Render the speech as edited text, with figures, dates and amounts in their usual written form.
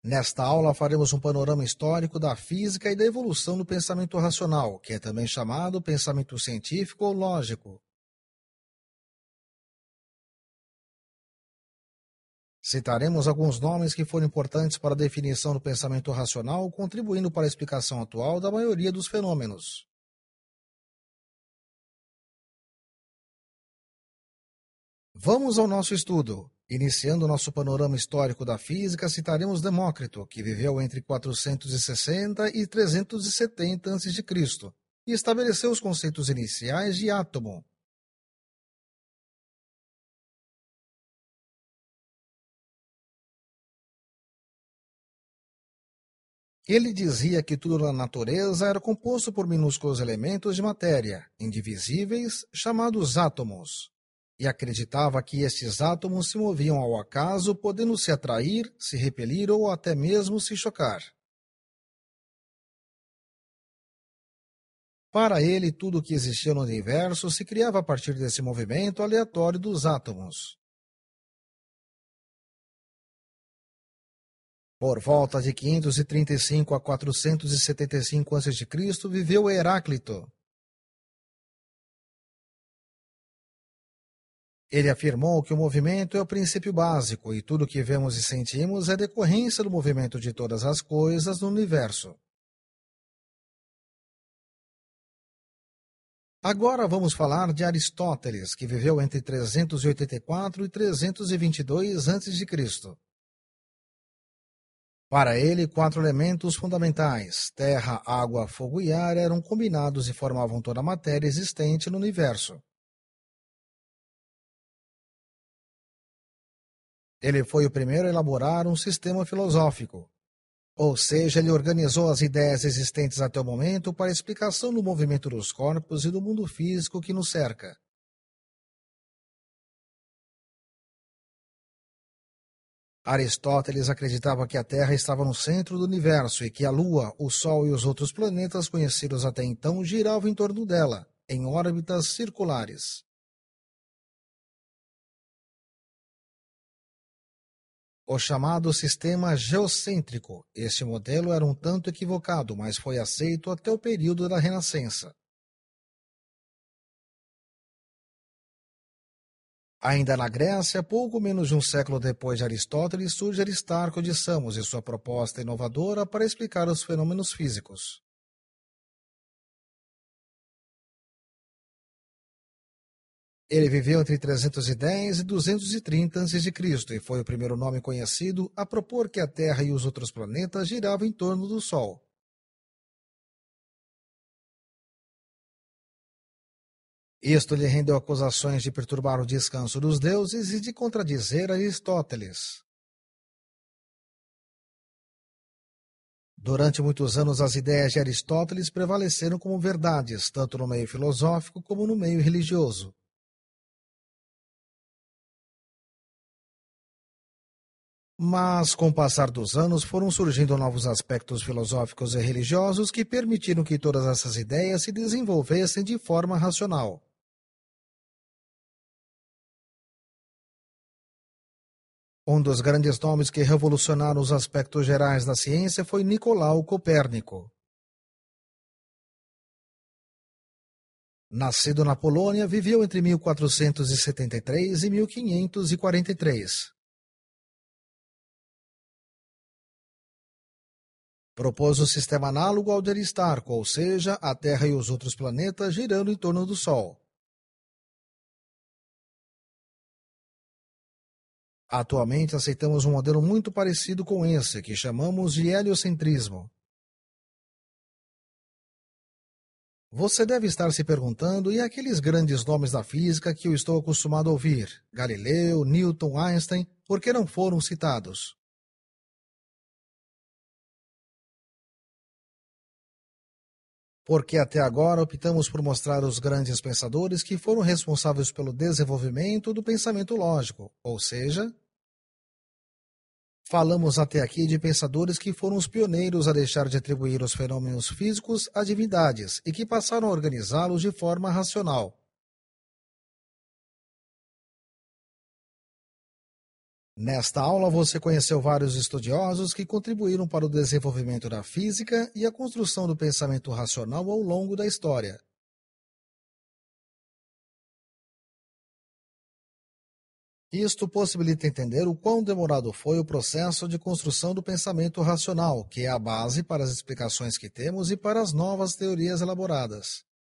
Nesta aula faremos um panorama histórico da física e da evolução do pensamento racional, que é também chamado pensamento científico ou lógico. Citaremos alguns nomes que foram importantes para a definição do pensamento racional, contribuindo para a explicação atual da maioria dos fenômenos. Vamos ao nosso estudo. Iniciando nosso panorama histórico da física, citaremos Demócrito, que viveu entre 460 e 370 a.C., e estabeleceu os conceitos iniciais de átomo. Ele dizia que tudo na natureza era composto por minúsculos elementos de matéria, indivisíveis, chamados átomos, e acreditava que estes átomos se moviam ao acaso, podendo se atrair, se repelir ou até mesmo se chocar. Para ele, tudo o que existia no universo se criava a partir desse movimento aleatório dos átomos. Por volta de 535 a 475 a.C., viveu Heráclito. Ele afirmou que o movimento é o princípio básico e tudo o que vemos e sentimos é decorrência do movimento de todas as coisas no universo. Agora vamos falar de Aristóteles, que viveu entre 384 e 322 a.C. Para ele, quatro elementos fundamentais, terra, água, fogo e ar, eram combinados e formavam toda a matéria existente no universo. Ele foi o primeiro a elaborar um sistema filosófico, ou seja, ele organizou as ideias existentes até o momento para a explicação do movimento dos corpos e do mundo físico que nos cerca. Aristóteles acreditava que a Terra estava no centro do universo e que a Lua, o Sol e os outros planetas conhecidos até então giravam em torno dela, em órbitas circulares. O chamado sistema geocêntrico. Este modelo era um tanto equivocado, mas foi aceito até o período da Renascença. Ainda na Grécia, pouco menos de um século depois de Aristóteles, surge Aristarco de Samos e sua proposta inovadora para explicar os fenômenos físicos. Ele viveu entre 310 e 230 a.C. e foi o primeiro nome conhecido a propor que a Terra e os outros planetas giravam em torno do Sol. Isto lhe rendeu acusações de perturbar o descanso dos deuses e de contradizer Aristóteles. Durante muitos anos, as ideias de Aristóteles prevaleceram como verdades, tanto no meio filosófico como no meio religioso. Mas, com o passar dos anos, foram surgindo novos aspectos filosóficos e religiosos que permitiram que todas essas ideias se desenvolvessem de forma racional. Um dos grandes nomes que revolucionaram os aspectos gerais da ciência foi Nicolau Copérnico. Nascido na Polônia, viveu entre 1473 e 1543. Propôs um sistema análogo ao de Aristarco, ou seja, a Terra e os outros planetas girando em torno do Sol. Atualmente aceitamos um modelo muito parecido com esse, que chamamos de heliocentrismo. Você deve estar se perguntando, e aqueles grandes nomes da física que eu estou acostumado a ouvir? Galileu, Newton, Einstein, por que não foram citados? Porque até agora optamos por mostrar os grandes pensadores que foram responsáveis pelo desenvolvimento do pensamento lógico, ou seja, falamos até aqui de pensadores que foram os pioneiros a deixar de atribuir os fenômenos físicos a divindades e que passaram a organizá-los de forma racional. Nesta aula você conheceu vários estudiosos que contribuíram para o desenvolvimento da física e a construção do pensamento racional ao longo da história. Isto possibilita entender o quão demorado foi o processo de construção do pensamento racional, que é a base para as explicações que temos e para as novas teorias elaboradas.